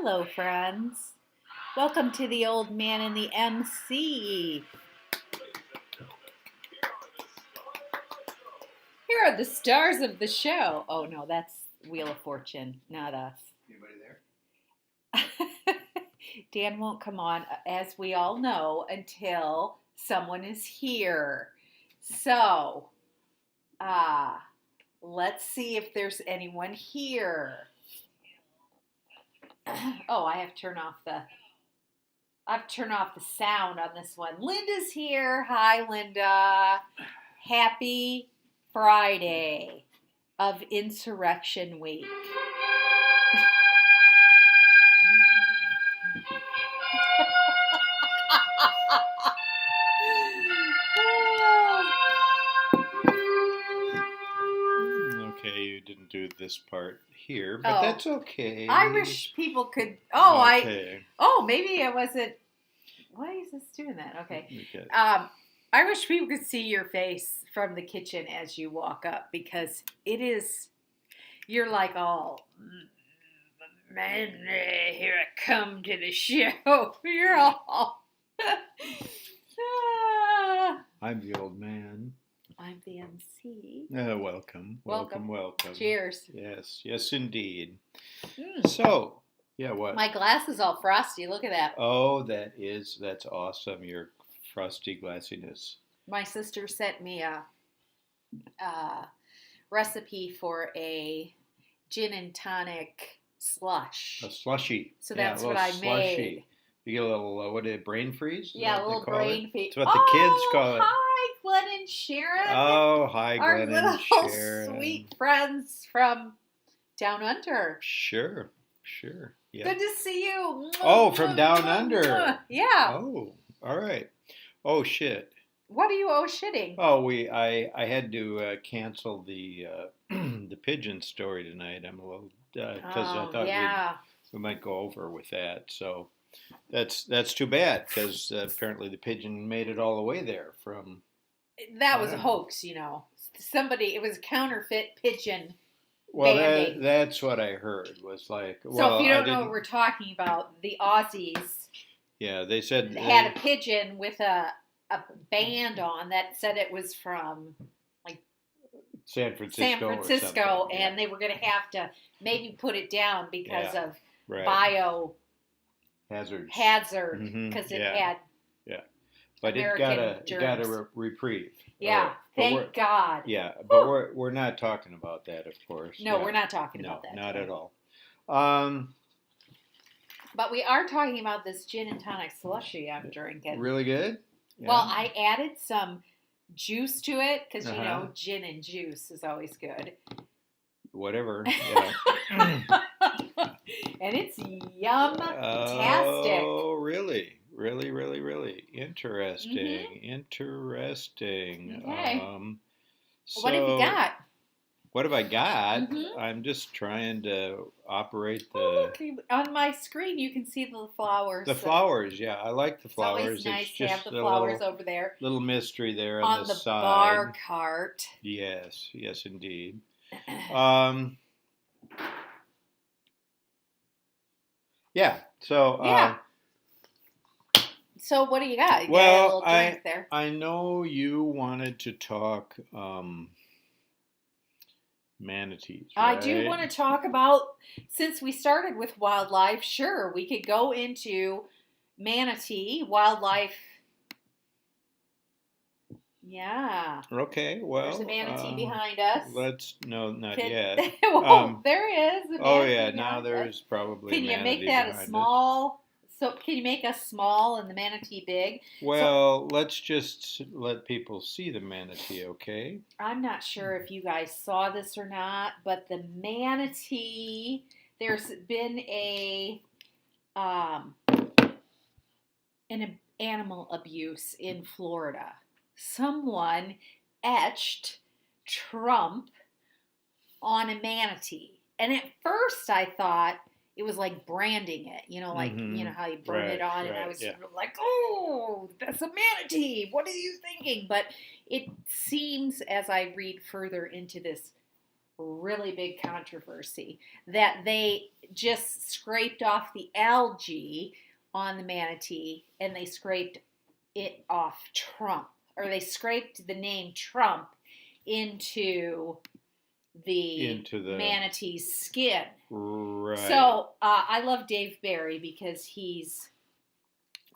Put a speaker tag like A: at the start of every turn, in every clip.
A: Hello, friends. Welcome to the Old Man and the MC. Here are the stars of the show. Oh, no, that's Wheel of Fortune, not us.
B: Anybody there?
A: Dan won't come on, as we all know, until someone is here. So, let's see if there's anyone here. Oh, I have to turn off the sound on this one. Linda's here. Hi, Linda. Happy Friday of Insurrection Week.
B: Okay, you didn't do this part here, but that's okay.
A: I wish people could.
B: Okay.
A: Maybe it wasn't. Why is this doing that? Okay.
B: Okay.
A: I wish people could see your face from the kitchen as you walk up, because it is. You're like, oh, man, here I come to the show. You're all.
B: I'm the old man.
A: I'm the MC.
B: Welcome.
A: Cheers.
B: Yes, indeed.
A: Mm.
B: So, yeah, what?
A: My glass is all frosty. Look at that.
B: Oh, that's awesome. Your frosty glassiness.
A: My sister sent me a recipe for a gin and tonic slush.
B: A slushy.
A: So that's what I
B: slushy.
A: made.
B: You get a little, what is it, brain freeze?
A: Yeah, a little brain freeze.
B: That's what the kids call it.
A: Hi, Glenn and Sharon.
B: Oh, hi, Glenn and Sharon.
A: Our sweet friends from down under.
B: Sure. Yeah.
A: Good to see you.
B: Oh, from down under.
A: Yeah.
B: Oh, all right. Oh, shit.
A: What are you shitting?
B: Oh, I had to cancel the the pigeon story tonight. I'm a little because I thought we might go over with that. So that's too bad, because apparently the pigeon made it all the way there from.
A: That was a hoax, you know. It was a counterfeit pigeon.
B: Well, that's what I heard. Was like.
A: So if you don't know what we're talking about, the Aussies.
B: Yeah, they said
A: had a pigeon with a band on that said it was from like
B: San Francisco,
A: and they were going to have to maybe put it down because of bio
B: hazard
A: because it had
B: but
A: American
B: it got a reprieve.
A: Thank God.
B: Yeah, but we're not talking about that, of course.
A: No, we're not talking about that.
B: Not at all.
A: But we are talking about this gin and tonic slushy I'm drinking.
B: Really good? Yeah.
A: Well, I added some juice to it because, you know, gin and juice is always good.
B: Whatever. Yeah.
A: And it's yum-tastic.
B: Oh, really? Really interesting. Interesting.
A: Okay.
B: So,
A: what have you got?
B: What have I got?
A: Mm-hmm.
B: I'm just trying to operate the...
A: look, on my screen you can see the flowers.
B: The flowers, yeah. I like the flowers.
A: It's always nice
B: it's
A: to
B: just
A: have the flowers over there.
B: Little mystery there on the side.
A: bar cart.
B: Yes, indeed. Yeah, so...
A: So what do you got? You got a little drink there.
B: I know you wanted to talk... manatees, right?
A: I do want to talk about, since we started with wildlife, sure, we could go into manatee, wildlife. Yeah.
B: Okay, well.
A: There's a manatee behind us.
B: Not yet.
A: There is.
B: Now there's probably
A: Can you make that a small? So can you make us small and the manatee big?
B: Well, let's just let people see the manatee, okay?
A: I'm not sure if you guys saw this or not, but the manatee, there's been an animal abuse in Florida. Someone etched Trump on a manatee. And at first I thought it was like branding it, you know, like, you know, how you burn it on. And I was sort of like, oh, that's a manatee. What are you thinking? But it seems, as I read further into this really big controversy that they just scraped off the algae on the manatee and they scraped it off Trump, or they scraped the name Trump into the manatee's skin.
B: Right.
A: So I love Dave Barry because he's.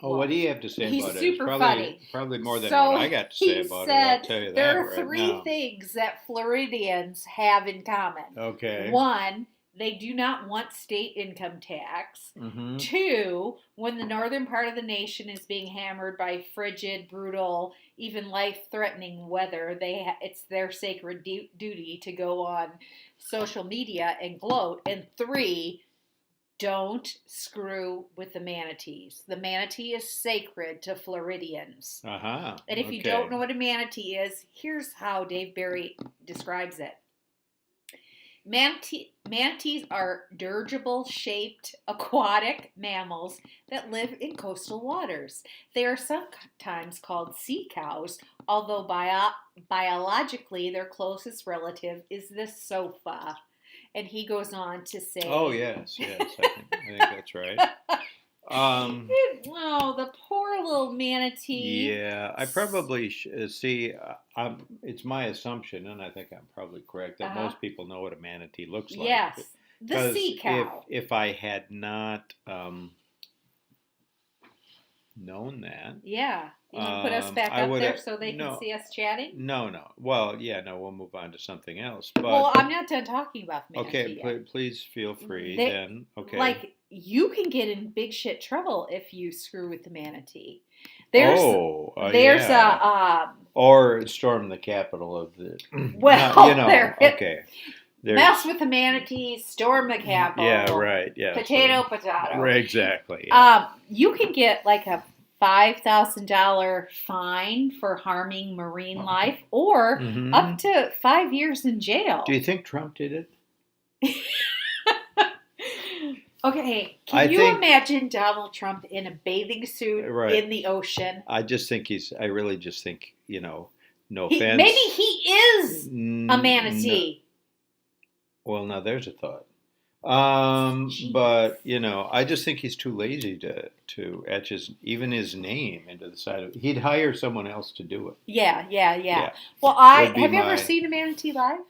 B: Oh, what do you have to say about it?
A: He's super funny.
B: Probably more than what I got to say about it. I'll tell you that
A: there are
B: right
A: three
B: now.
A: things that Floridians have in common.
B: Okay.
A: 1, they do not want state income tax.
B: Mm-hmm.
A: 2, when the northern part of the nation is being hammered by frigid, brutal, even life-threatening weather, it's their sacred duty to go on social media and gloat. And 3, don't screw with the manatees. The manatee is sacred to Floridians.
B: Uh-huh.
A: And if you don't know what a manatee is, here's how Dave Barry describes it. Manatees are dirigible-shaped aquatic mammals that live in coastal waters. They are sometimes called sea cows, although biologically their closest relative is the sofa. And he goes on to say...
B: Oh, yes, I think that's right.
A: The poor little manatee.
B: Yeah, I probably see. It's my assumption, and I think I'm probably correct, that most people know what a manatee looks like.
A: Yes, the sea cow.
B: If I had not known that,
A: yeah, you want to put us back up there so they can see us chatting?
B: No. Well, yeah, no, we'll move on to something else. But,
A: well, I'm not done talking about the manatee.
B: Okay, please feel free then. Okay,
A: like you can get in big shit trouble if you screw with the manatee. There's
B: or storm the capital of the.
A: Well,
B: okay.
A: Mess with the manatee, storm the Capitol.
B: Yeah, right. Yeah.
A: Potato.
B: Right, exactly. Yeah.
A: You can get like a $5,000 fine for harming marine life, or up to 5 years in jail.
B: Do you think Trump did it?
A: Okay, can you imagine Donald Trump in a bathing suit in the ocean?
B: I really just think, no offense.
A: Maybe he is a manatee.
B: Well, now there's a thought. But, I just think he's too lazy to etch his name into the side of it. He'd hire someone else to do it.
A: Yeah. Well, have you ever seen a manatee live?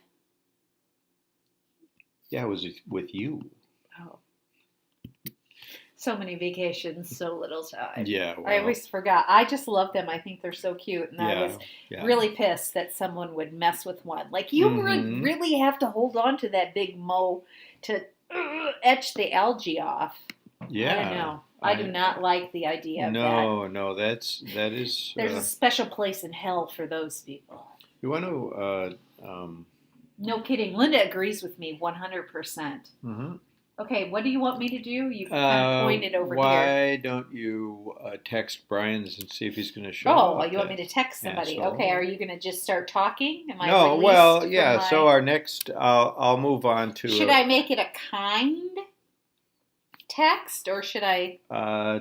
B: Yeah, it was with you.
A: Oh. So many vacations, so little time.
B: Yeah, well,
A: I always forgot. I just love them. I think they're so cute. And I was really pissed that someone would mess with one. Like, you would really have to hold on to that big moe to etch the algae off.
B: Yeah.
A: I don't know. I do not like the idea of that.
B: No, that is...
A: There's a special place in hell for those people.
B: You want to...
A: No kidding. Linda agrees with me 100%. Mm-hmm. Okay, what do you want me to do? You kind of pointed over here.
B: Why don't you text Brian and see if he's going to show up?
A: Oh, you want me to text somebody?
B: Asshole.
A: Okay, are you going to just start talking? Am I
B: No, well, yeah, so our next, I'll move on to...
A: Should I make it a kind text, or should I...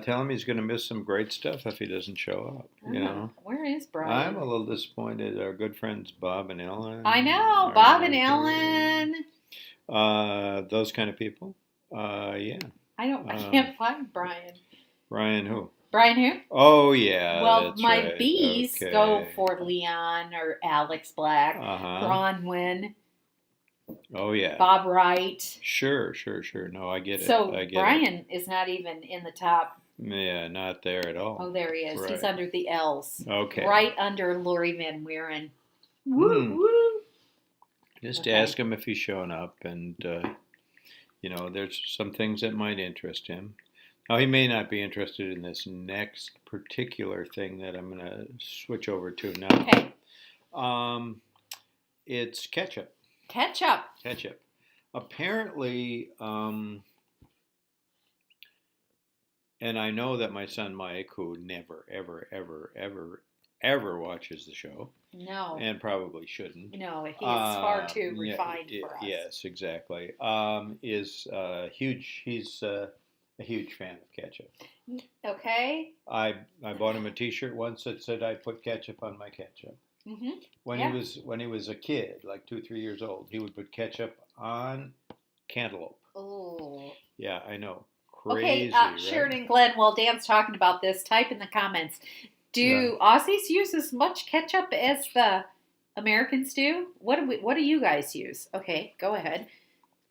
B: tell him he's going to miss some great stuff if he doesn't show up,
A: Where is Brian?
B: I'm a little disappointed. Our good friends Bob and Ellen.
A: I know, Bob and Ellen.
B: Those kind of people. Yeah.
A: I can't find Brian.
B: Brian who?
A: Brian who?
B: Oh, yeah.
A: Well,
B: that's
A: my
B: right.
A: B's go for Leon or Alex Black, Bronwyn.
B: Oh, yeah.
A: Bob Wright.
B: Sure. No, I get it.
A: So Brian is not even in the top.
B: Yeah, not there at all.
A: Oh, there he is.
B: Right.
A: He's under the L's.
B: Okay.
A: Right under Lori Van Wieren. Woo.
B: Just ask him if he's showing up, and there's some things that might interest him. Now, he may not be interested in this next particular thing that I'm going to switch over to now.
A: Okay.
B: It's ketchup.
A: Ketchup.
B: Apparently, and I know that my son Mike, who never, ever watches the show.
A: No.
B: And probably shouldn't.
A: No, he is far too refined for us.
B: Yes, exactly. Is huge. He's a huge fan of ketchup.
A: Okay.
B: I bought him a T-shirt once that said I put ketchup on my ketchup.
A: Mm-hmm.
B: When he was a kid, like 2, 3 years old, he would put ketchup on cantaloupe.
A: Oh.
B: Yeah, I know.
A: Okay,
B: Crazy, right?
A: Sharon and Glenn, while Dan's talking about this, type in the comments. Do Aussies use as much ketchup as the Americans do? What do you guys use? Okay, go ahead.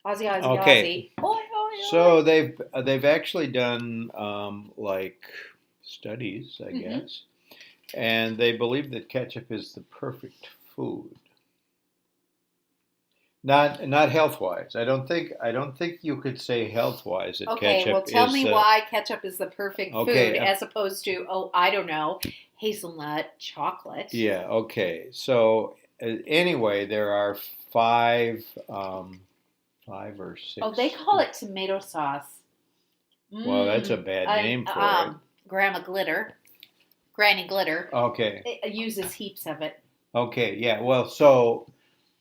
A: Aussie, Aussie,
B: Okay.
A: Aussie. Oi, oi,
B: So
A: oi.
B: they've actually done like studies, I guess, and they believe that ketchup is the perfect food. Not health wise. I don't think you could say health wise that
A: Okay,
B: ketchup
A: well, tell
B: is
A: me why ketchup is the perfect
B: okay.
A: food as opposed to, I don't know, hazelnut chocolate.
B: Yeah. Okay. So anyway, there are five, 5 or 6.
A: Oh, they call it tomato sauce.
B: Well, that's a bad name for it.
A: Grandma Glitter, Granny Glitter,
B: Okay.
A: it uses heaps of it.
B: Okay. Yeah. Well, so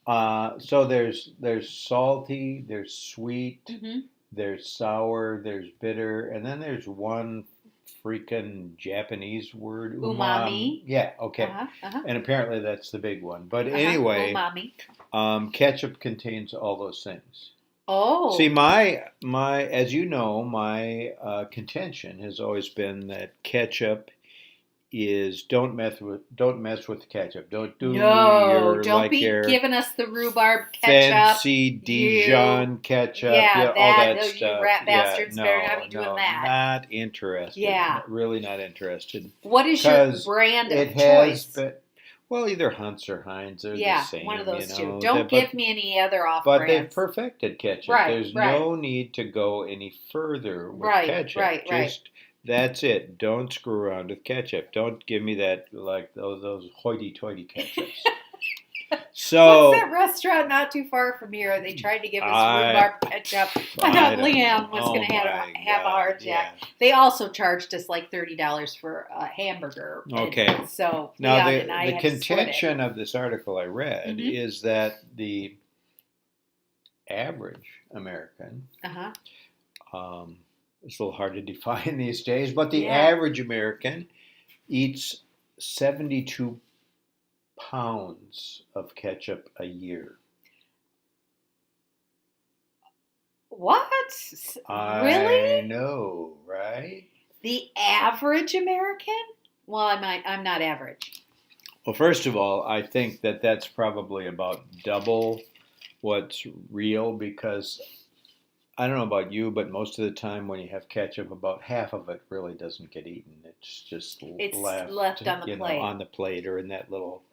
B: there's salty, there's sweet,
A: Mm-hmm.
B: there's sour, there's bitter, and then there's one freaking Japanese word,
A: Umami.
B: Yeah, okay. And apparently that's the big one. But anyway,
A: umami.
B: Ketchup contains all those things.
A: Oh.
B: See, my as you know, my contention has always been that ketchup is don't mess with ketchup. Don't do
A: don't be giving us the rhubarb ketchup,
B: fancy Dijon ketchup, all that stuff.
A: You rat bastards better not be doing that.
B: Not interested.
A: Yeah,
B: really not interested.
A: What is your brand of choice?
B: Well, either Hunt's or Heinz. They're the same.
A: One of those two. Don't give me any other off
B: But
A: brands.
B: they've perfected ketchup. There's no need to go any further with ketchup. Just that's it. Don't screw around with ketchup. Don't give me that like those hoity-toity ketchups. So
A: what's that restaurant not too far from here? They tried to give us rhubarb ketchup. I thought Liam was going to have a heart attack. Yeah. They also charged us like $30 for a hamburger.
B: Okay.
A: And so
B: now the contention of this article I read is that the average American. It's a little hard to define these days, but the average American eats 72 pounds of ketchup a year.
A: What? Really?
B: I know, right?
A: The average American? Well, I'm not average.
B: Well, first of all, I think that that's probably about double what's real because I don't know about you, but most of the time when you have ketchup, about half of it really doesn't get eaten. It's just left
A: on the plate.
B: On the plate or in that little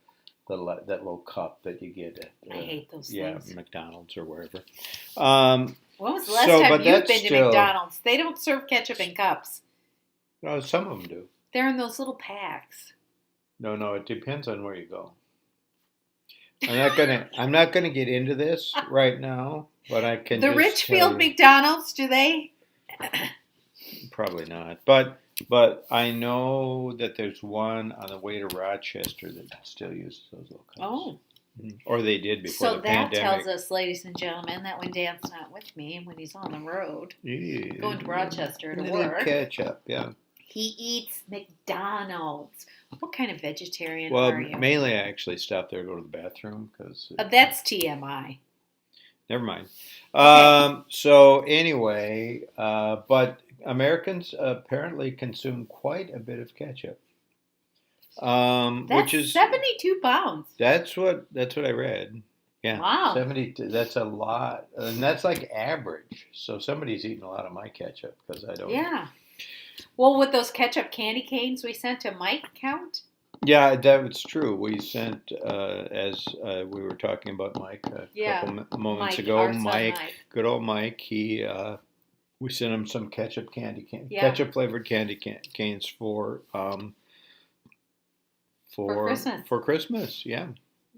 B: cup that you get at
A: I hate those things.
B: McDonald's or wherever.
A: When was the last time you've been to McDonald's? They don't serve ketchup in cups.
B: No, some of them do.
A: They're in those little packs.
B: No, it depends on where you go. I'm not gonna get into this right now, but I can.
A: The Richfield McDonald's, do they?
B: Probably not, but I know that there's one on the way to Rochester that still uses those little cups.
A: Oh.
B: Or they did before the pandemic.
A: So that tells us, ladies and gentlemen, that when Dan's not with me and when he's on the road, going to Rochester to work,
B: ketchup, yeah.
A: He eats McDonald's. What kind of vegetarian
B: are
A: you?
B: Well, mainly I actually stop there to go to the bathroom because
A: that's TMI.
B: Never mind. Okay. So anyway, but Americans apparently consume quite a bit of ketchup. Which is
A: 72 pounds.
B: That's what I read. Yeah.
A: Wow.
B: 72. That's a lot, and that's like average. So somebody's eating a lot of my ketchup because I don't.
A: Yeah. Well, with those ketchup candy canes we sent to Mike count?
B: Yeah, that was true. We sent, as we were talking about Mike a couple moments ago, Mike, good old Mike, we sent him some ketchup ketchup flavored candy canes for
A: Christmas.
B: For Christmas, yeah.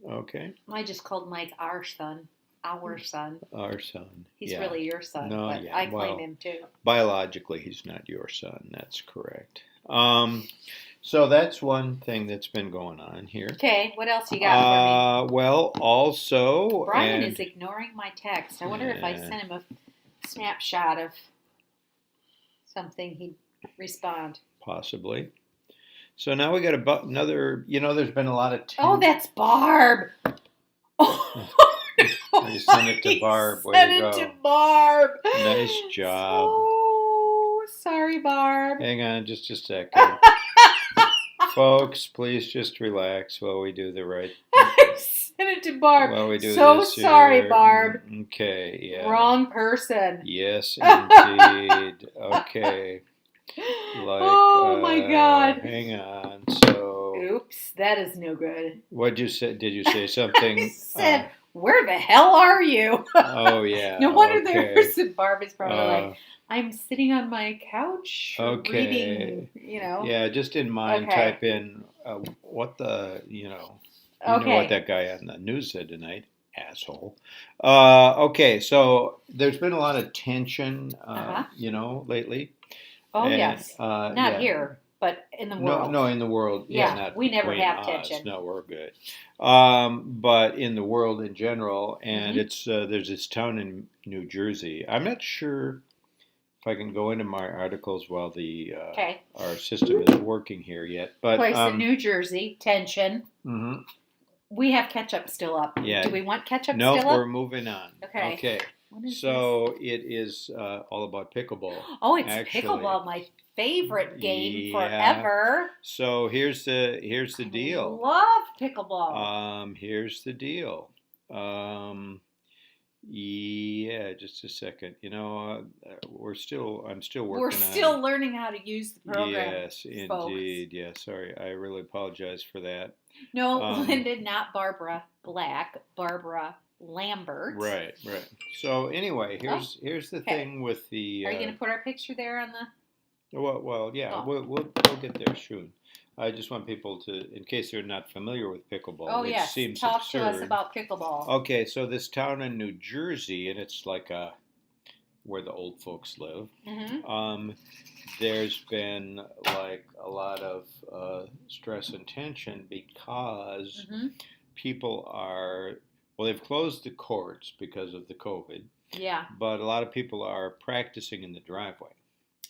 B: Okay.
A: I just called Mike our son. Our son. He's really your son, but I claim him too.
B: Biologically, he's not your son. That's correct. So that's one thing that's been going on here.
A: Okay, what else you got for me?
B: Well, also...
A: Brian is ignoring my text. I wonder if I sent him a snapshot of something, he'd respond.
B: Possibly. So now we got another. There's been a lot of.
A: Oh, that's Barb. Oh, no,
B: You sent it to Barb. Way
A: sent
B: to
A: it
B: go.
A: to Barb.
B: Nice job.
A: Oh, sorry, Barb.
B: Hang on just a second. Folks, please just relax while we do the right.
A: I sent it to Barb.
B: While we do
A: so
B: this
A: sorry,
B: here.
A: Barb.
B: Okay, yeah.
A: Wrong person.
B: Yes, indeed. Okay.
A: Oh my God.
B: Hang on. So.
A: Oops, that is no good.
B: What'd you say? Did you say something?
A: I said, "Where the hell are you?"
B: Oh yeah.
A: No wonder
B: okay.
A: there's Barb is probably like, I'm sitting on my couch reading,
B: Yeah, just in mind, type in what the, know what that guy on the news said tonight, asshole. Okay, so there's been a lot of tension, lately.
A: Oh,
B: and,
A: yes. Not here, but in the world.
B: No, in the world.
A: Yeah,
B: not
A: we never have
B: us.
A: tension.
B: No, we're good. But in the world in general, and it's there's this town in New Jersey. I'm not sure if I can go into my articles while our system is working here yet. But
A: place in New Jersey, tension.
B: Mm-hmm.
A: We have ketchup still up.
B: Yeah.
A: Do we want ketchup
B: still up?
A: No,
B: we're moving on.
A: Okay.
B: So it is all about pickleball.
A: Oh, it's pickleball, my favorite game forever.
B: So here's the deal.
A: Love pickleball.
B: Here's the deal. Yeah, just a second. I'm still working.
A: We're still learning how to use the program.
B: Yes, indeed. Folks. Yeah, sorry. I really apologize for that.
A: No, Linda, not Barbara Black. Barbara Lambert.
B: Right. So anyway, here's the thing with the.
A: Are you going to put our picture there on the?
B: Well, yeah, we'll get there soon. I just want people to, in case they're not familiar with pickleball, which seems
A: talk
B: absurd.
A: to us about pickleball.
B: Okay, so this town in New Jersey, and it's like where the old folks live.
A: Mm-hmm.
B: There's been like a lot of stress and tension because people they've closed the courts because of the COVID.
A: Yeah.
B: But a lot of people are practicing in the driveway.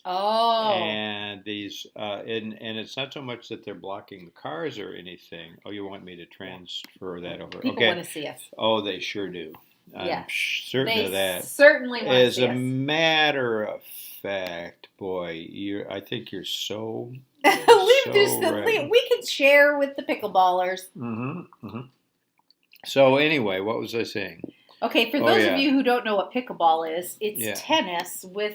A: Oh.
B: And these, and it's not so much that they're blocking the cars or anything. Oh, you want me to transfer that over?
A: People want to see us.
B: Oh, they sure do. I'm certain of that.
A: Certainly want to see us.
B: As a matter of fact, boy, I think you're so.
A: We can share with the pickleballers.
B: Mm-hmm. So anyway, what was I saying?
A: Okay, for those of you who don't know what pickleball is, it's tennis with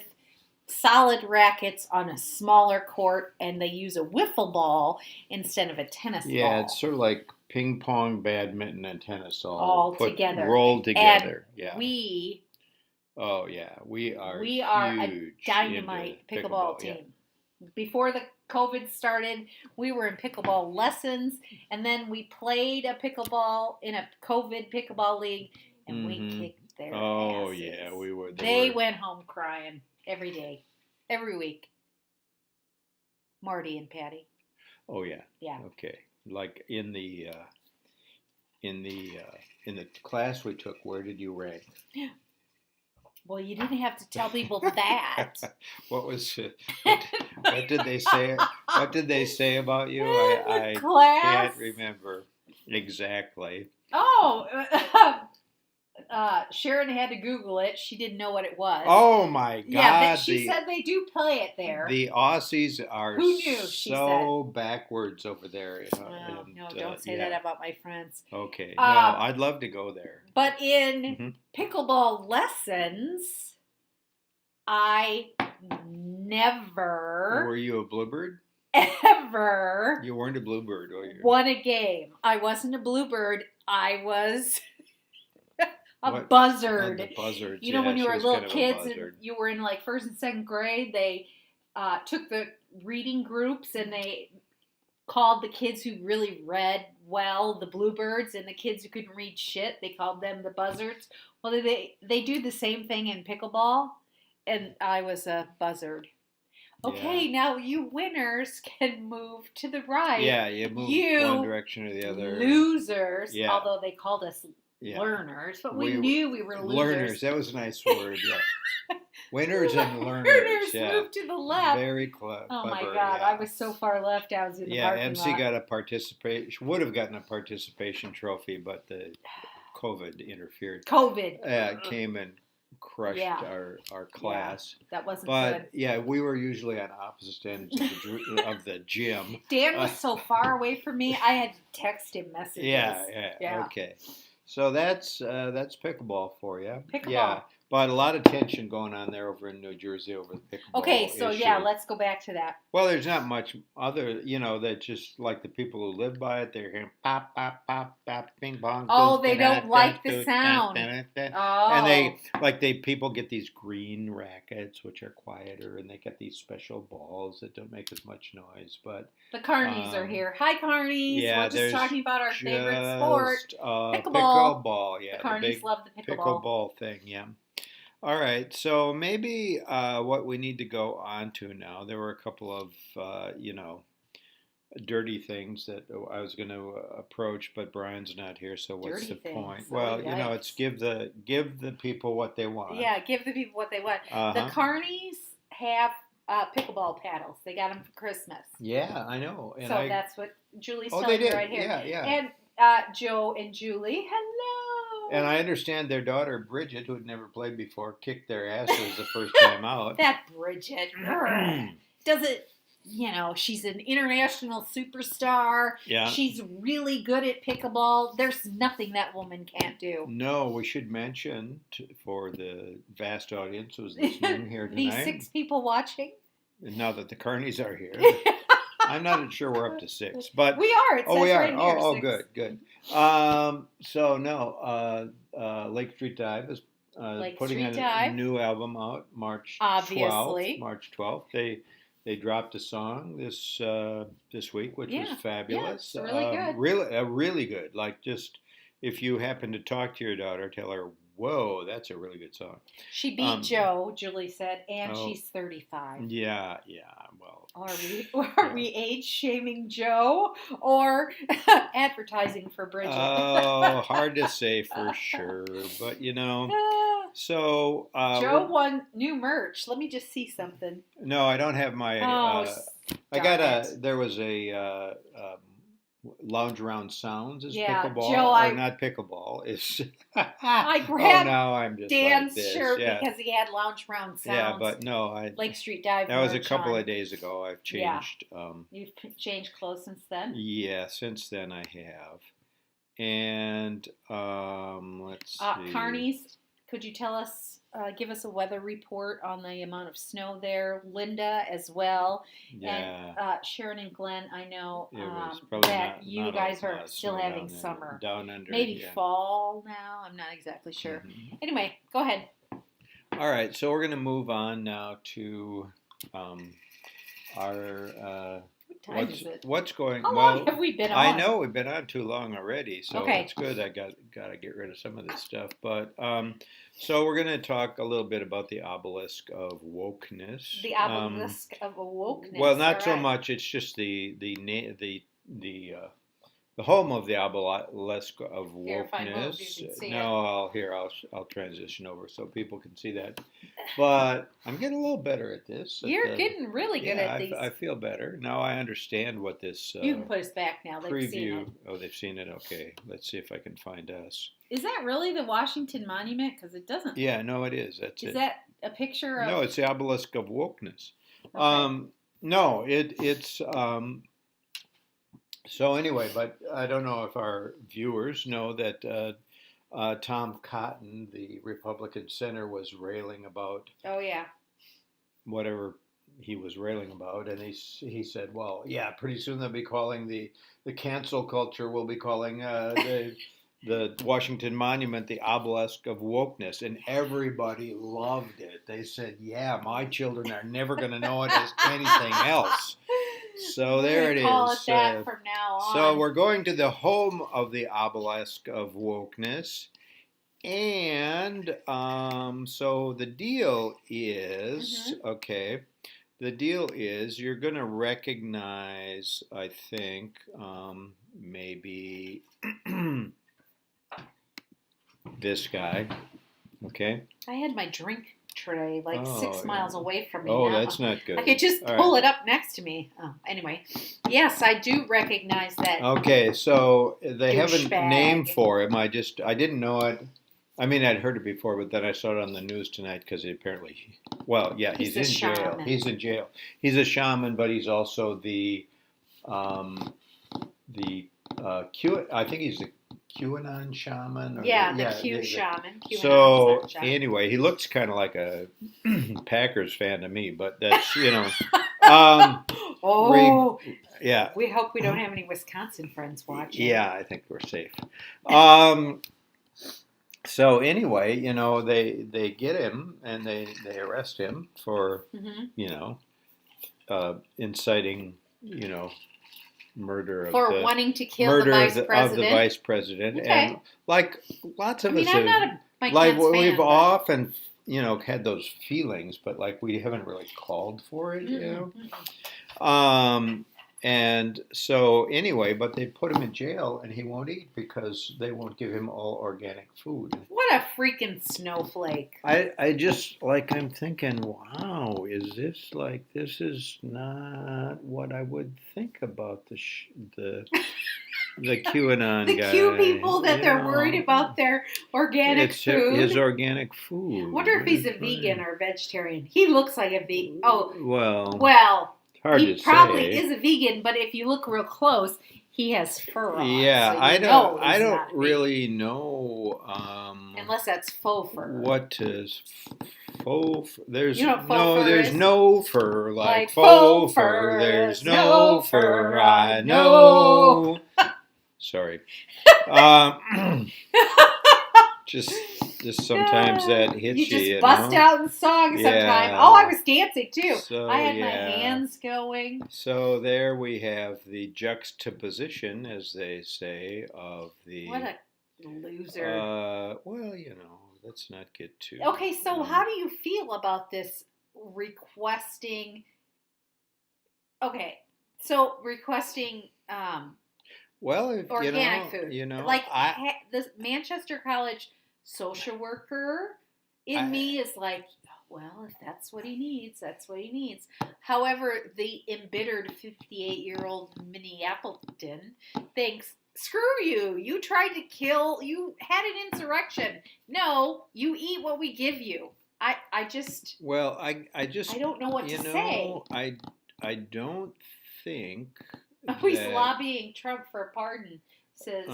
A: solid rackets on a smaller court, and they use a wiffle ball instead of a tennis ball.
B: Yeah, it's sort of like ping pong, badminton, and tennis
A: all together,
B: rolled together.
A: And
B: we are
A: a dynamite pickleball team. Yeah. Before the COVID started, we were in pickleball lessons, and then we played a pickleball in a COVID pickleball league, and we kicked their asses.
B: Oh yeah, we were.
A: They went home crying. Every day, every week. Marty and Patty.
B: Oh yeah.
A: Yeah.
B: Okay. Like in the class we took, where did you rank?
A: Well, you didn't have to tell people that.
B: What did they say? What did they say about you? I can't remember exactly.
A: Oh. Sharon had to Google it. She didn't know what it was.
B: Oh my God!
A: Yeah, but she said they do play it there.
B: The Aussies are backwards over there.
A: No, don't say that about my friends.
B: Okay, no, I'd love to go there.
A: But in pickleball lessons, I never.
B: Were you a bluebird?
A: Ever.
B: You weren't a bluebird, were you?
A: Won a game. I wasn't a bluebird. I was. A buzzard.
B: The buzzards.
A: You know, when you were little kids and you were in like first and second grade, they took the reading groups and they called the kids who really read well the bluebirds, and the kids who couldn't read shit, they called them the buzzards. Well, they do the same thing in pickleball, and I was a buzzard. Okay, now you winners can move to the right.
B: Yeah, you move one direction or the other.
A: Losers, although they called us learners, but we knew we were losers.
B: Learners, that was a nice word, yeah. Winners and learners.
A: Learners
B: Yeah.
A: moved to the left.
B: Very clever.
A: Oh my God!
B: Yeah.
A: I was so far left. I was in the parking
B: MC
A: lot.
B: got a participation. Would have gotten a participation trophy, but the COVID interfered.
A: COVID
B: came and crushed our class.
A: Yeah, that wasn't
B: but,
A: good.
B: Yeah, we were usually on opposite ends of the gym.
A: Dan was so far away from me, I had to text him messages.
B: Yeah. Okay. So that's pickleball for you.
A: Pickleball.
B: Yeah, but a lot of tension going on there over in New Jersey over the pickleball.
A: Okay, so
B: issue.
A: let's go back to that.
B: Well, there's not much other, that just like the people who live by it, they're hearing pop, pop, pop, pop, ping pong.
A: Oh, they don't like the sound. Oh.
B: And people get these green rackets, which are quieter, and they get these special balls that don't make as much noise. But
A: the carnies are here. Hi, carnies.
B: Yeah,
A: we're just talking about our favorite sport, pickleball.
B: Pickleball, yeah.
A: The carnies love the pickleball.
B: Pickleball thing, yeah. All right, so maybe what we need to go on to now, there were a couple of, dirty things that I was going to approach, but Brian's not here, so what's the point? Well, it's give the people what they want.
A: Yeah, give the people what they want. The carnies have pickleball paddles. They got them for Christmas.
B: Yeah, I know. And
A: that's what Julie's telling me right here.
B: Yeah.
A: And Joe and Julie, hello.
B: And I understand their daughter, Bridget, who had never played before, kicked their asses the first time out.
A: That Bridget. Does it, she's an international superstar.
B: Yeah.
A: She's really good at pickleball. There's nothing that woman can't do.
B: No, we should mention for the vast audience who's listening here tonight.
A: These 6 people watching.
B: Now that the carnies are here. I'm not sure we're up to 6, but
A: we are. It says
B: we are.
A: Right here,
B: oh,
A: 6.
B: Good. Lake Street Dive is putting a new album out March 12th. They dropped a song this week, which was fabulous.
A: Yeah, it's really good.
B: Really good. Like, just if you happen to talk to your daughter, tell her, whoa, that's a really good song.
A: She beat Joe, Julie said, and she's 35.
B: Yeah. Well,
A: are we age shaming Joe or advertising for Bridget?
B: Oh, hard to say for sure, but so
A: Joe won new merch. Let me just see something.
B: No, I don't have my. There was a. Lounge Around Sounds is pickleball, or not pickleball. It's
A: I grabbed
B: now I'm just
A: Dan's
B: like this.
A: shirt because he had Lounge Around Sounds.
B: Yeah, but no,
A: Lake Street Dive.
B: That was a couple of days ago. I've changed.
A: You've changed clothes since then.
B: Yeah, since then I have. And let's see.
A: Carnies, could you tell us? Give us a weather report on the amount of snow there. Linda as well.
B: Yeah.
A: And Sharon and Glenn, I know
B: that
A: you guys are still having summer.
B: Down under.
A: Maybe fall now. I'm not exactly sure. Mm-hmm. Anyway, go ahead.
B: All right. So we're going to move on now to our...
A: What time is it?
B: What's going on?
A: How long have we been on?
B: I know we've been on too long already, so it's good. I got to get rid of some of this stuff. But so we're going to talk a little bit about the obelisk of wokeness.
A: The obelisk of wokeness.
B: Well, not so much. It's just the home of the obelisk of wokeness. I'll transition over so people can see that. But I'm getting a little better at this.
A: You're getting really good at these.
B: I feel better. Now I understand what this
A: you can put us back now. They've seen it.
B: Oh, they've seen it? Okay. Let's see if I can find us.
A: Is that really the Washington Monument? Because it doesn't.
B: Yeah, no, it is.
A: Is that a picture of...
B: No, it's the obelisk of wokeness.
A: Okay.
B: No, it's... So anyway, but I don't know if our viewers know that Tom Cotton, the Republican senator, was railing about whatever he was railing about, and he said, well, yeah, pretty soon they'll be calling the cancel culture will be calling the Washington Monument the obelisk of wokeness, and everybody loved it. They said, yeah, my children are never going to know it as anything else. So there it is.
A: Call it that from now on.
B: So we're going to the home of the obelisk of wokeness. And so the deal is, you're going to recognize, I think, maybe this guy. Okay.
A: I had my drink ashtray like 6 miles away from me.
B: Oh,
A: now.
B: that's not good.
A: I could just pull it up next to me. Oh, anyway. Yes, I do recognize that.
B: Okay, so they have a
A: douchebag.
B: name for him. I didn't know it. I mean, I'd heard it before, but then I saw it on the news tonight because he apparently, he's in jail. He's in jail. He's a shaman, but he's also I think he's the QAnon shaman.
A: The Q shaman.
B: So anyway, he looks kind of like a Packers fan to me, but that's yeah.
A: We hope we don't have any Wisconsin friends watching.
B: Yeah, I think we're safe. So anyway, they get him and they arrest him for inciting murder
A: for wanting to kill the vice president.
B: Of the vice president.
A: Okay.
B: And like lots of us
A: I'm not a Mike
B: like
A: Pence
B: we've
A: fan,
B: often had those feelings, but like we haven't really called for it, And so anyway, but they put him in jail and he won't eat because they won't give him all organic food.
A: What a freaking snowflake.
B: I just I'm thinking, wow, this is not what I would think about the QAnon
A: the
B: guy.
A: Q people that they're worried about their organic food.
B: His organic food.
A: I wonder if he's a vegan or a vegetarian. He looks like a vegan. Oh,
B: well. He
A: probably is a vegan, but if you look real close, he has fur on.
B: Yeah,
A: so
B: I don't really know.
A: Unless that's faux fur.
B: What is faux fur? There's
A: there's
B: no fur like faux fur. There's no fur. I know. Sorry. Just sometimes that hits you.
A: You just bust out in song sometime. Oh, I was dancing too.
B: So,
A: I had my hands going.
B: So there we have the juxtaposition, as they say, of the.
A: What a loser.
B: Let's not get too.
A: Okay, so how do you feel about this requesting? Okay, so requesting. Organic food. Like the Manchester College social worker in me is like, well, if that's what he needs, that's what he needs. However, the embittered 58-year-old Minneapolitan thinks, screw you. You tried to kill. You had an insurrection. No, you eat what we give you. I just. Well, I don't know what to say.
B: I don't think.
A: He's lobbying Trump for a pardon, says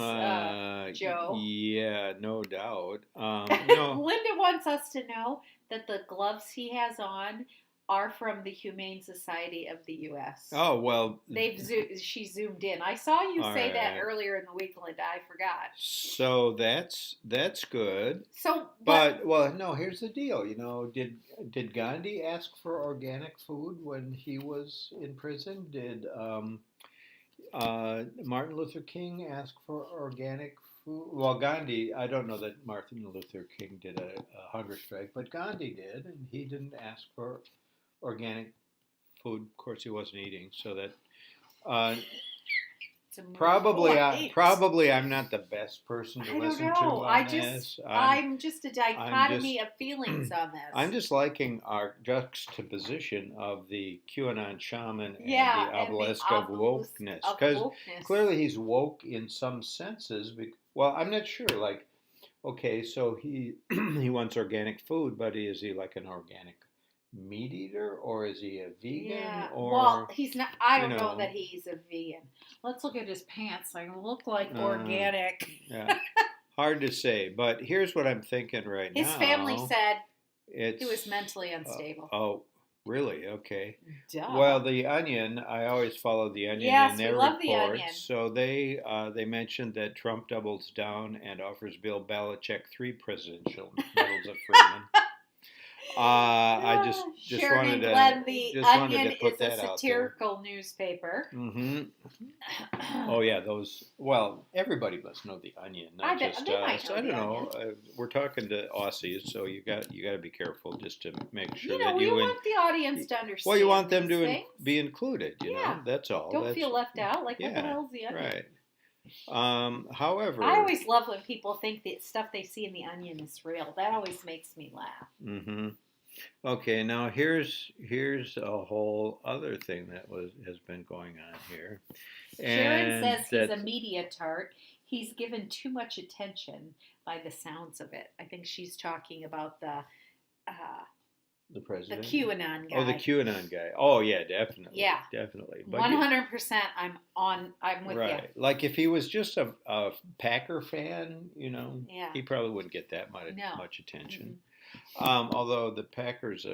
A: Joe.
B: Yeah, no doubt.
A: Linda wants us to know that the gloves he has on are from the Humane Society of the U.S.
B: Oh, well.
A: She zoomed in. I saw you say that earlier in the week, Linda. I forgot.
B: So that's good.
A: So,
B: no, here's the deal. Did Gandhi ask for organic food when he was in prison? Did Martin Luther King asked for organic food? Well, Gandhi, I don't know that Martin Luther King did a hunger strike, but Gandhi did, and he didn't ask for organic food. Of course, he wasn't eating, so that probably I'm not the best person to listen to on this.
A: I'm just a dichotomy of feelings on this.
B: I'm just liking our juxtaposition of the QAnon shaman and the obelisk of wokeness. Because clearly he's woke in some senses. Well, I'm not sure. Okay, so he wants organic food, but is he like an organic meat eater, or is he a vegan?
A: Yeah. Well, he's not. I don't know that he's a vegan. Let's look at his pants. They look like organic.
B: Yeah, hard to say. But here's what I'm thinking right now.
A: His family said he was mentally unstable.
B: Oh, really? Okay.
A: Duh.
B: Well, the Onion. I always follow the Onion in their reports. The Onion. So they mentioned that Trump doubles down and offers Bill Belichick 3 presidential medals of freedom. I just wanted to
A: Glenn, the Onion
B: put
A: is a satirical newspaper.
B: Mm-hmm. Oh yeah, those. Well, everybody must know the Onion, not just us. I don't know. We're talking to Aussies, so you got to be careful just to make sure that
A: you want the audience to understand.
B: Well, you want them to be included. You know, that's all.
A: Don't feel left out. Like what the hell's the Onion?
B: Right. However,
A: I always love when people think the stuff they see in the Onion is real. That always makes me laugh.
B: Mm-hmm. Okay, now here's a whole other thing that has been going on here,
A: Sharon
B: and
A: says he's
B: that
A: a media tart. He's given too much attention by the sounds of it. I think she's talking about uh,
B: the
A: the
B: president.
A: QAnon guy.
B: Oh, the QAnon guy. Oh, yeah, definitely.
A: Yeah,
B: definitely. But
A: 100%. I'm with
B: right,
A: you.
B: like if he was just a Packer fan,
A: Yeah.
B: he probably wouldn't get that
A: No.
B: much attention.
A: Mm-mm.
B: Although the Packers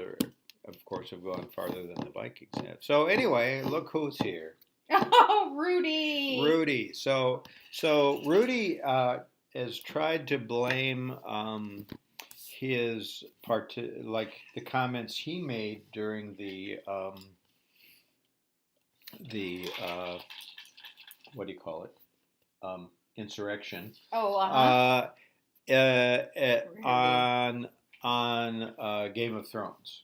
B: of course, have gone farther than the Vikings have. So anyway, look who's here.
A: Oh, Rudy.
B: Rudy. So Rudy has tried to blame his like the comments he made during the what do you call it, insurrection.
A: Oh,
B: On Game of Thrones,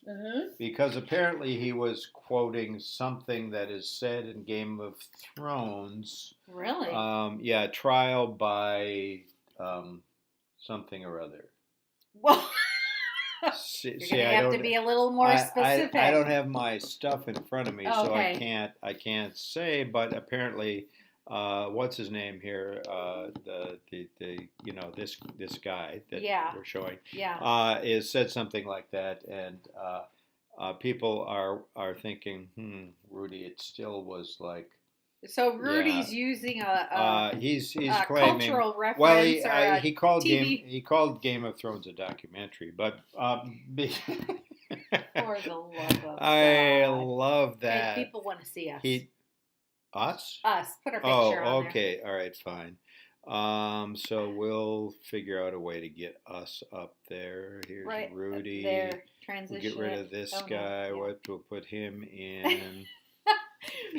B: because apparently he was quoting something that is said in Game of Thrones.
A: Really?
B: Yeah, trial by something or other.
A: Well,
B: See,
A: you're gonna have to be a little more specific.
B: I don't have my stuff in front of me,
A: Oh,
B: so
A: okay.
B: I can't say. But apparently, what's his name here? This guy that we're showing.
A: Yeah.
B: Is said something like that, and people are thinking, Rudy, it still was like.
A: So Rudy's using
B: he's
A: a
B: claiming
A: cultural reference.
B: Well, he called
A: TV.
B: Game of Thrones a documentary, but
A: For the love of
B: I
A: God.
B: love that.
A: Hey, people want to see us.
B: Us?
A: Us. Put our picture on
B: okay. All right, fine. So we'll figure out a way to get us up there. Here's
A: right
B: Rudy.
A: There. Transition.
B: We'll get rid of this guy.
A: No. Yeah.
B: We'll put him in.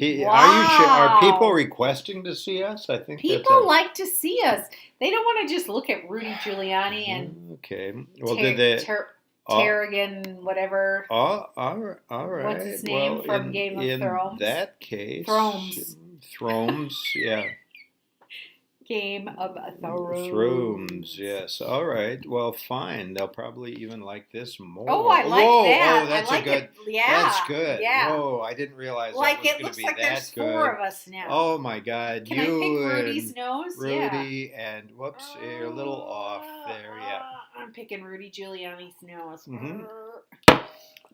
A: Wow.
B: Are people requesting to see us? I think
A: people like to see us. They don't want to just look at Rudy Giuliani and
B: okay. Well, did they?
A: Tarragon, whatever.
B: Oh, all right.
A: What's his name from Game of Thrones?
B: In that case, Thrones, yeah.
A: Game of Thrones.
B: Thrones, yes. All right. Well, fine. They'll probably even like this more.
A: Oh, I like that.
B: Oh, that's
A: I like
B: good.
A: it. Yeah.
B: That's good.
A: Yeah.
B: Whoa, I didn't realize
A: like
B: that was
A: it looks
B: be
A: like
B: that
A: there's
B: good.
A: 4 of us now.
B: Oh my God!
A: Can I pick Rudy's nose?
B: Rudy and whoops, you're a little off there. Yeah.
A: I'm picking Rudy Giuliani's nose.
B: Mm-hmm.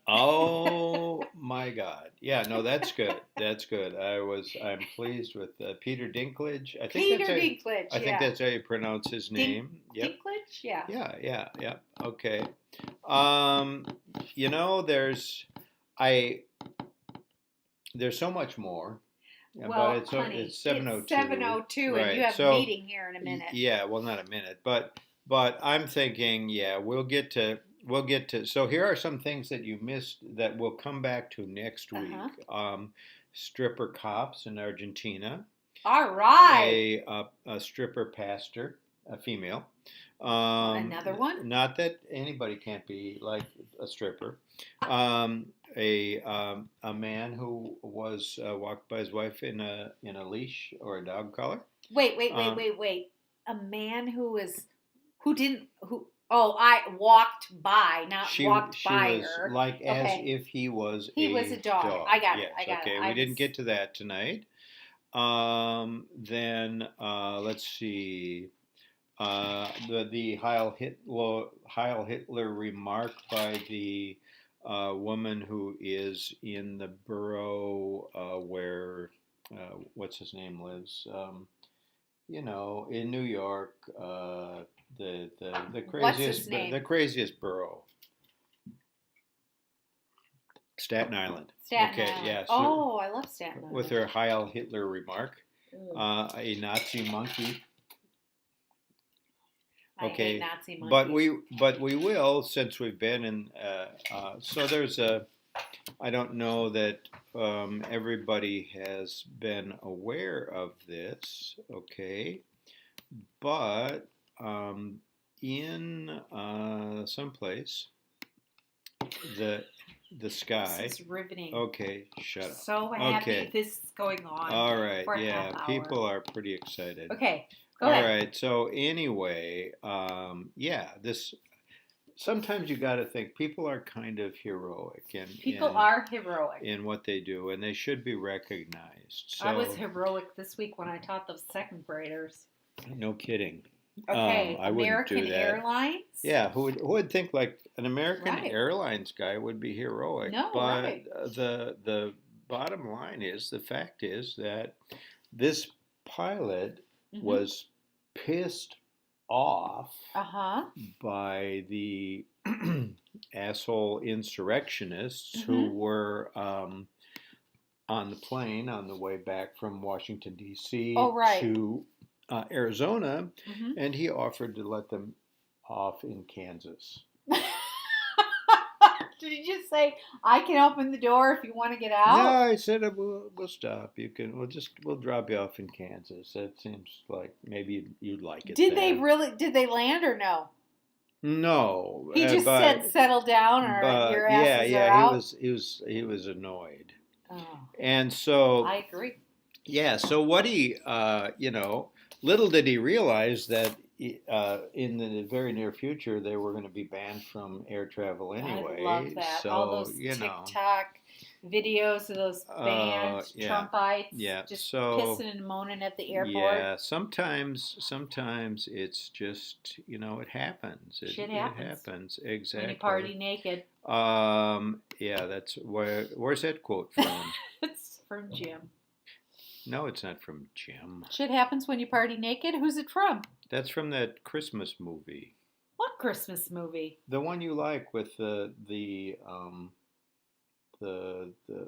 B: Oh my God! Yeah, no, that's good. That's good. I'm pleased with Peter Dinklage. I think that's how you pronounce his name. Yep.
A: Dinklage, yeah.
B: Yeah. Okay. There's so much more.
A: Well,
B: but
A: honey,
B: it's 7:02.
A: It's 7:02,
B: right.
A: And you have a meeting here in a minute.
B: Yeah, well, not a minute, but I'm thinking, yeah, we'll get to. So here are some things that you missed that we'll come back to next week. Stripper cops in Argentina.
A: All right.
B: A stripper pastor, a female.
A: Another one.
B: Not that anybody can't be like a stripper. A man who was walked by his wife in a leash or a dog collar.
A: Wait. A man I walked by, not walked by her.
B: Like as if he was
A: a dog. I got it.
B: Okay, we didn't get to that tonight. Then let's see. The Heil Hitler remark by the woman who is in the borough where what's his name lives. In New York, the craziest borough. Staten Island.
A: Island.
B: Yeah.
A: So I love Staten Island.
B: With her Heil Hitler remark, a Nazi monkey.
A: I hate Nazi monkeys.
B: But we will, since we've been in. So there's I don't know that everybody has been aware of this. Okay, but in someplace the sky.
A: This is riveting.
B: Okay, shut up.
A: So happy this is going on.
B: All right,
A: for a half hour.
B: People are pretty excited.
A: Okay, go ahead.
B: All right, so anyway, this sometimes you got to think people are kind of heroic
A: People are heroic
B: in what they do, and they should be recognized. So,
A: I was heroic this week when I taught those second graders.
B: No kidding.
A: Okay,
B: I wouldn't do
A: American
B: that.
A: Airlines.
B: Yeah, who would think like an American Airlines guy would be heroic?
A: No,
B: but
A: right.
B: The bottom line is the fact is that this pilot was pissed off by the asshole insurrectionists who were on the plane on the way back from Washington D.C. to Arizona, and he offered to let them off in Kansas.
A: Did he just say, "I can open the door if you want to get out"?
B: No, I said we'll stop. We'll drop you off in Kansas. That seems like maybe you'd like it.
A: Did they land or no?
B: No.
A: He just said, "Settle down," or your asses are out.
B: He was annoyed.
A: Oh.
B: And so
A: I agree.
B: Yeah. So what little did he realize that in the very near future they were going to be banned from air travel anyway.
A: I love that.
B: So,
A: all those TikTok videos of those banned Trumpites just pissing and moaning at the airport.
B: Yeah, sometimes it's just, it happens.
A: Shit
B: happens. It happens, exactly.
A: When you party naked.
B: Yeah, that's where's that quote from?
A: It's from Jim.
B: No, it's not from Jim.
A: Shit happens when you party naked? Who's it from?
B: That's from that Christmas movie.
A: What Christmas movie?
B: The one you like with the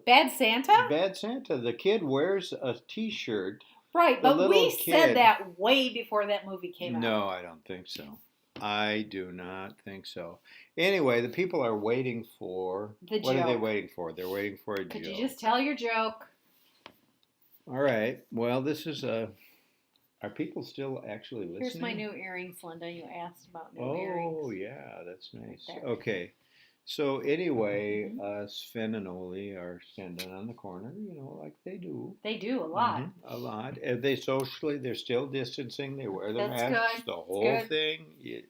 A: Bad Santa?
B: Bad Santa. The kid wears a T-shirt.
A: Right, but we said that way before that movie came out.
B: No, I don't think so. I do not think so. Anyway, the people are waiting for...
A: the joke.
B: What are they waiting for? They're waiting for a joke.
A: Could you just tell your joke?
B: All right. Well, this is a... Are people still actually listening?
A: Here's my new earrings, Linda. You asked about new earrings.
B: Oh, yeah. That's nice. Okay. So anyway, Sven and Oli are standing on the corner, like they do.
A: They do, a lot.
B: A lot. They're still distancing. They wear their masks. The whole thing.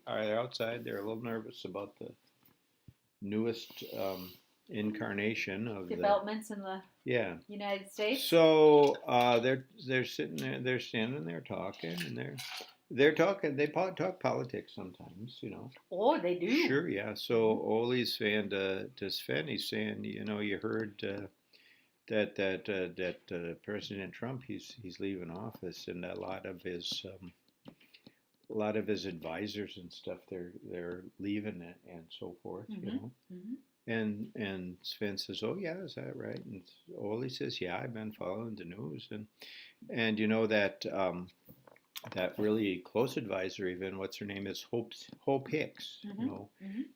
B: They're outside. They're a little nervous about the newest incarnation of
A: developments in the United States.
B: So they're sitting there, they're standing there talking, and they're talking. They talk politics sometimes,
A: Oh, they do.
B: Sure, yeah. So Oli's saying to Sven, he's saying, you heard that President Trump, he's leaving office, and a lot of his advisors and stuff, they're leaving it and so forth, And Sven says, "Oh yeah, is that right?" And Oli says, "Yeah, I've been following the news, and that really close advisor, even what's her name is Hope Hicks.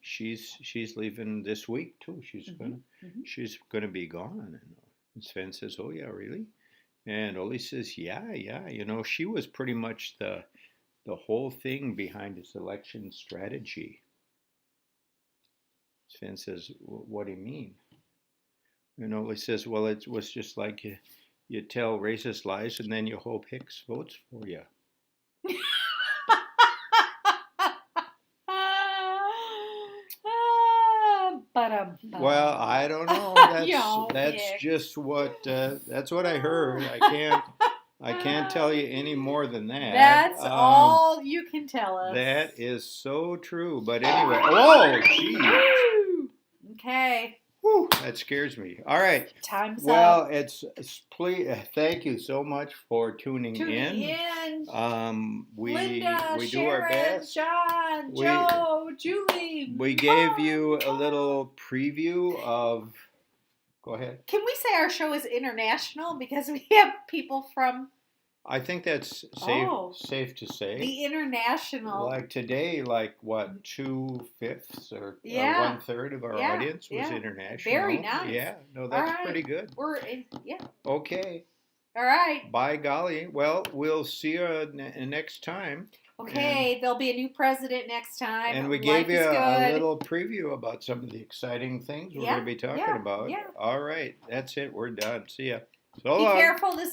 B: She's leaving this week too. She's gonna be gone." And Sven says, "Oh yeah, really?" And Oli says, "Yeah. She was pretty much the whole thing behind his election strategy." Sven says, "What do you mean?" And Oli says, "Well, it was just like you tell racist lies and then you hope Hicks votes for you." Well, I don't know. That's just what that's what I heard. I can't tell you any more than that.
A: That's all you can tell us.
B: That is so true. But anyway, oh, geez.
A: Okay.
B: Whew, that scares me. All right.
A: Time's
B: well,
A: up.
B: please. Thank you so much for tuning in.
A: Linda,
B: we
A: Sharon,
B: do our best.
A: John, Joe, Julie.
B: We gave you a little preview of. Go ahead.
A: Can we say our show is international because we have people from?
B: I think that's safe to say.
A: The international.
B: Like today, what, 2/5 or 1/3 of our audience was international.
A: Very nice.
B: Yeah, no, that's pretty good. Okay.
A: All right.
B: By golly. Well, we'll see you next time.
A: Okay, there'll be a new president next time.
B: And we gave you a little preview about some of the exciting things we're going to be talking about.
A: Yeah.
B: All right, that's it. We're done. See ya.
A: So long. Be careful this